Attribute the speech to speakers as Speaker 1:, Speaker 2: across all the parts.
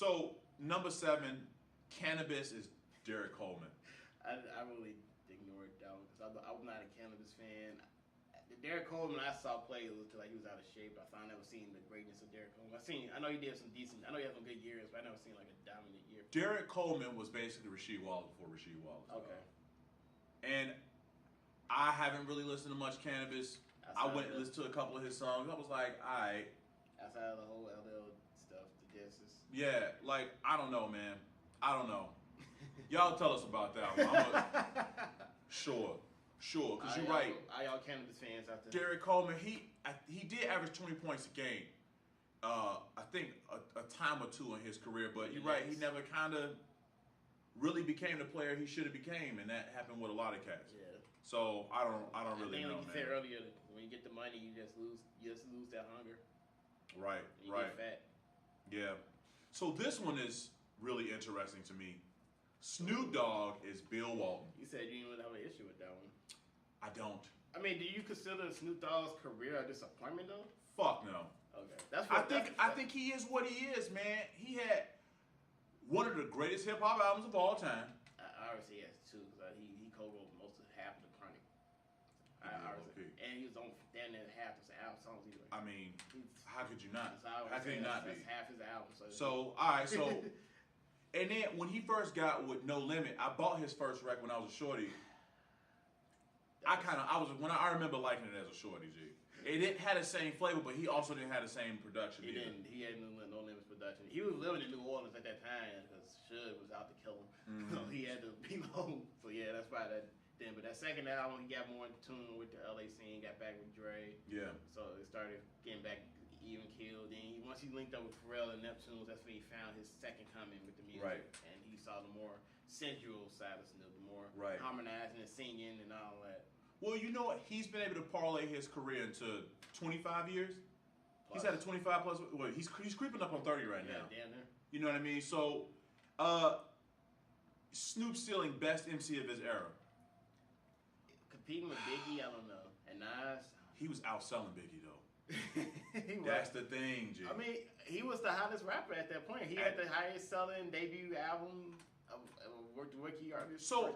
Speaker 1: So number 7, Cannabis is Derek Coleman.
Speaker 2: I really ignored that one because I'm not a Cannabis fan. Derek Coleman I saw play looked like he was out of shape. I never seen the greatness of Derek Coleman. I know he did some decent. I know he had some good years, but I never seen like a dominant year.
Speaker 1: Derek Coleman was basically Rasheed Wallace before Rasheed Wallace.
Speaker 2: Okay.
Speaker 1: And I haven't really listened to much Cannabis. I went and listened to a couple of his songs. I was like, all right.
Speaker 2: Outside of the whole LL stuff, the disses.
Speaker 1: Yeah, like, I don't know, man. I don't know. Y'all tell us about that one. Sure, because you're right.
Speaker 2: All y'all Cannabis fans out there.
Speaker 1: Derek Coleman, he did average 20 points a game. I think a time or two in his career, but you're right. He never kind of really became the player he should have became, and that happened with a lot of cats.
Speaker 2: Yeah.
Speaker 1: So I don't really know,
Speaker 2: like you said earlier, when you get the money, you just lose that hunger.
Speaker 1: Right.
Speaker 2: You get fat.
Speaker 1: Yeah. So this one is really interesting to me. Snoop Dogg is Bill Walton.
Speaker 2: You said you didn't have an issue with that one.
Speaker 1: I don't.
Speaker 2: I mean, do you consider Snoop Dogg's career a disappointment though?
Speaker 1: Fuck no.
Speaker 2: Okay.
Speaker 1: I think he is what he is, man. He had one of the greatest hip hop albums of all time.
Speaker 2: I obviously he has two because he co-wrote most of half of the Chronic. And he was on damn near half of the album songs either.
Speaker 1: I mean, how could you not? How could he not be?
Speaker 2: That's half his album.
Speaker 1: So all right, so and then when he first got with No Limit, I bought his first record when I was a shorty. I remember liking it as a shorty, G. It had the same flavor, but he also didn't have the same production.
Speaker 2: He didn't. He had No Limits production. He was living in New Orleans at that time because Suge was out to kill him. So he had to be home. So yeah, that's why that. Then, but that second album, he got more in tune with the LA scene. Got back with Dre.
Speaker 1: Yeah.
Speaker 2: So it started getting back even killed. Then once he linked up with Pharrell and Neptunes, that's when he found his second coming with the music.
Speaker 1: Right.
Speaker 2: And he saw the more sensual side of Snoop, the more harmonizing and singing and all that.
Speaker 1: Well, you know what? He's been able to parlay his career into 25 years. Plus. He's had a 25 plus. Well, he's creeping up on 30 right now.
Speaker 2: Yeah, damn near.
Speaker 1: You know what I mean? So, Snoop stealing best MC of his era.
Speaker 2: Competing with Biggie, I don't know. And Nas.
Speaker 1: He was outselling Biggie though. That's the thing, G.
Speaker 2: I mean, he was the hottest rapper at that point. He had the highest selling debut album of rookie artist.
Speaker 1: So.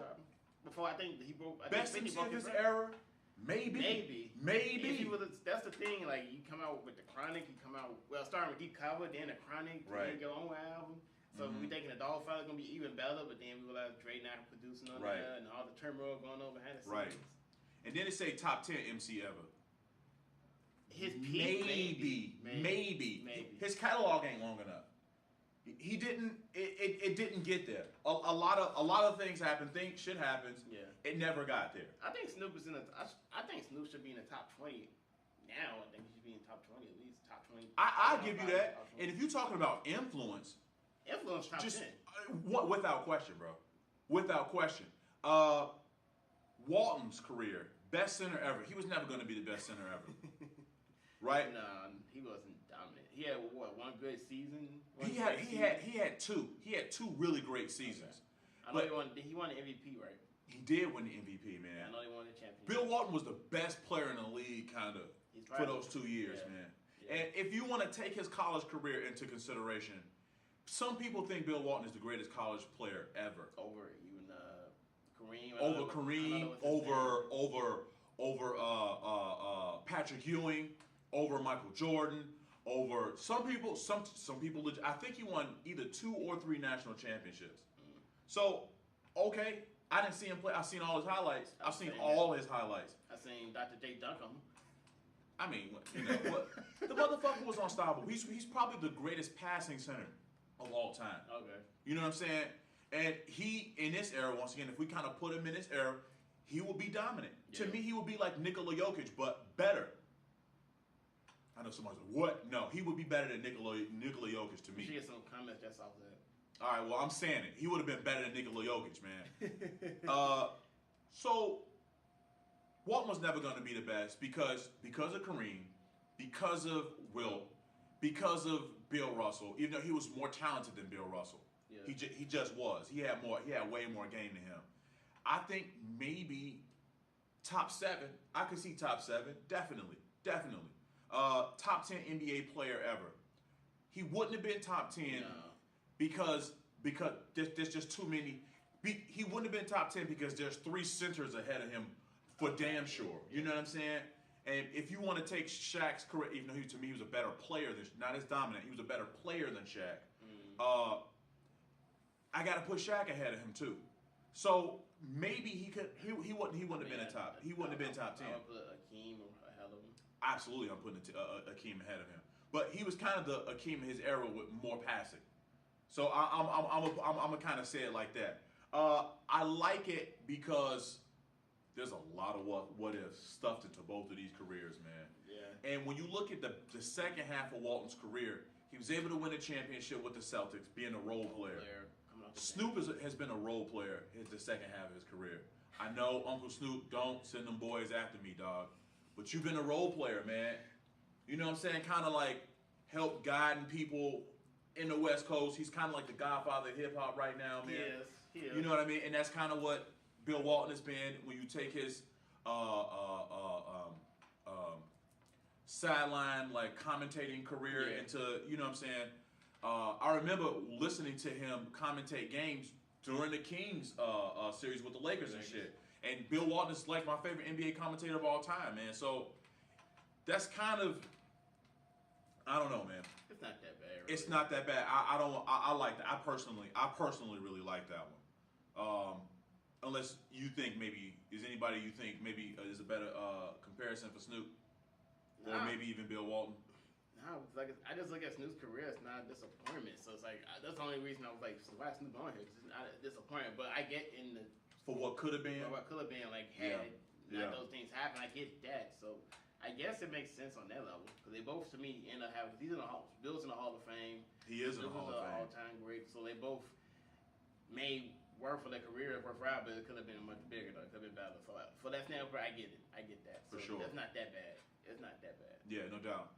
Speaker 2: Before I think he broke.
Speaker 1: Best MC of his era? Maybe.
Speaker 2: That's the thing. Like you come out with the Chronic, you come out starting with Deep Cover, then the Chronic, then your own album. So we thinking the Dogfight is gonna be even better, but then we realize Dre not producing on that, and all the turmoil going on behind the scenes.
Speaker 1: Right. And then it say top 10 MC ever.
Speaker 2: His peak,
Speaker 1: maybe. His catalog ain't long enough. He didn't. It didn't get there. A lot of things happen. Shit happens.
Speaker 2: Yeah.
Speaker 1: It never got there.
Speaker 2: I think Snoop is I think Snoop should be in the top 20 now. I think he should be in top 20 at least. Top 20.
Speaker 1: I'll give you that. And if you're talking about influence
Speaker 2: top 10.
Speaker 1: Without question, bro. Without question. Walton's career, best center ever. He was never going to be the best center ever. Right?
Speaker 2: No, he wasn't dominant. He had one good season.
Speaker 1: He had two. He had two really great seasons.
Speaker 2: Okay. I know he won the MVP, right?
Speaker 1: He did win the MVP, man.
Speaker 2: Yeah, I know he won the championship.
Speaker 1: Bill Walton was the best player in the league, kind of, for those 2 years, man. Yeah. And if you want to take his college career into consideration, some people think Bill Walton is the greatest college player ever.
Speaker 2: Over even Kareem.
Speaker 1: Over Patrick Ewing. Over Michael Jordan, over some people. I think he won either 2 or 3 national championships. So, okay, I didn't see him play. I've seen all his highlights. I've seen all his highlights.
Speaker 2: I've seen Dr. J dunk him.
Speaker 1: I mean, the motherfucker was unstoppable. He's probably the greatest passing center of all time.
Speaker 2: Okay.
Speaker 1: You know what I'm saying? And he, in this era, once again, if we kind of put him in this era, he will be dominant. Yeah. To me, he would be like Nikola Jokic, but better. I know somebody's like, what? No, he would be better than Nikola Jokic to me.
Speaker 2: You should get some comments just off that.
Speaker 1: All right, well, I'm saying it. He would have been better than Nikola Jokic, man. So, Walton was never going to be the best because of Kareem, because of Wilt, because of Bill Russell. Even though he was more talented than Bill Russell, he just was. He had way more game than him. I think maybe top 7. I could see top 7, definitely. Top 10 NBA player ever. He wouldn't have been top 10 because there's just too many. He wouldn't have been top 10 because there's 3 centers ahead of him for damn sure. You know what I'm saying? And if you want to take Shaq's career, even though to me he was a better player than, not as dominant, he was a better player than Shaq. I got to put Shaq ahead of him too. So maybe he wouldn't have been top 10.
Speaker 2: I would put Akeem ahead of him.
Speaker 1: Absolutely, I'm putting Akeem ahead of him. But he was kind of the Akeem in his era with more passing. So I'm gonna kind of say it like that. I like it because there's a lot of what ifs stuffed into both of these careers, man.
Speaker 2: Yeah.
Speaker 1: And when you look at the second half of Walton's career, he was able to win a championship with the Celtics, being a role player. Snoop has been a role player in the second half of his career. I know Uncle Snoop, don't send them boys after me, dog. But you've been a role player, man. You know what I'm saying? Kind of like help guiding people in the West Coast. He's kind of like the godfather of hip hop right now, man.
Speaker 2: Yes, he is.
Speaker 1: You know what I mean? And that's kind of what Bill Walton has been when you take his sideline like commentating career into, you know what I'm saying? I remember listening to him commentate games during the Kings series with the Lakers and shit. And Bill Walton is like my favorite NBA commentator of all time, man. So that's kind of, I don't know, man.
Speaker 2: It's not that bad. Really.
Speaker 1: It's not that bad. I like that. I personally really like that one. Unless you think maybe, is anybody you think maybe is a better comparison for Snoop? Or maybe even Bill Walton?
Speaker 2: No, like I just look at Snoop's career. It's not a disappointment. So it's like that's the only reason I was like, so why is Snoop on here? It's not a disappointment. But I get in the
Speaker 1: for what could have been.
Speaker 2: For what could have been, like had not those things happen. I get that. So I guess it makes sense on that level because they both to me end up having. He's in the Hall. Bill's in the Hall of Fame.
Speaker 1: He is in the Hall of Fame.
Speaker 2: All-time great. So they both made work for their career worth out, but it could have been much bigger though. It could have been better. So for that standpoint, I get it. I get that.
Speaker 1: For sure.
Speaker 2: That's not that bad. It's not that bad.
Speaker 1: Yeah, no doubt.